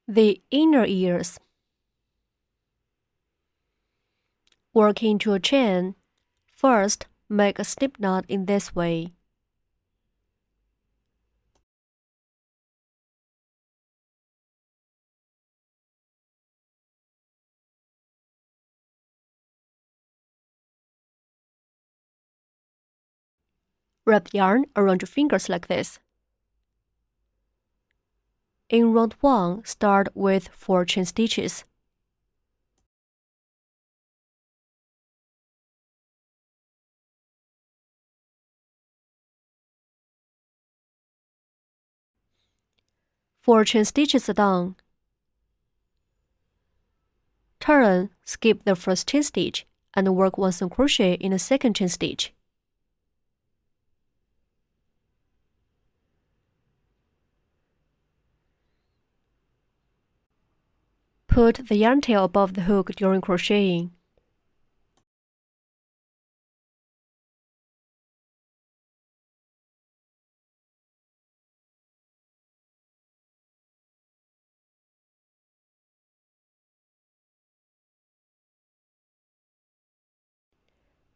The inner ears. Work into a chain. First, make a slip knot in this way. Wrap yarn around your fingers like this. In round 1, start with 4 chain stitches. Four chain stitches are done. Turn, skip the first chain stitch, and work 1 single crochet in the second chain stitch. Put the yarn tail above the hook during crocheting.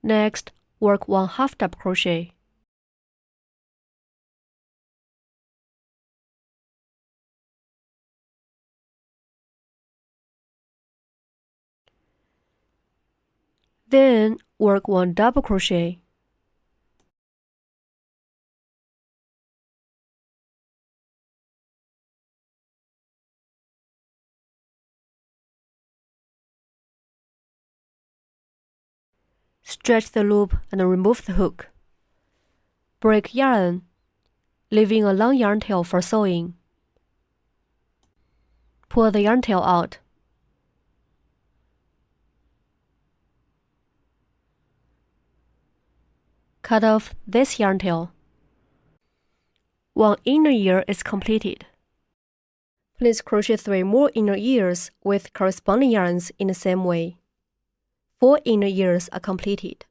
Next, work 1 half double crochet. Then, work 1 double crochet. Stretch the loop and remove the hook. Break yarn, leaving a long yarn tail for sewing. Pull the yarn tail out. Cut off this yarn tail. 1 inner ear is completed. Please crochet 3 more inner ears with corresponding yarns in the same way. 4 inner ears are completed.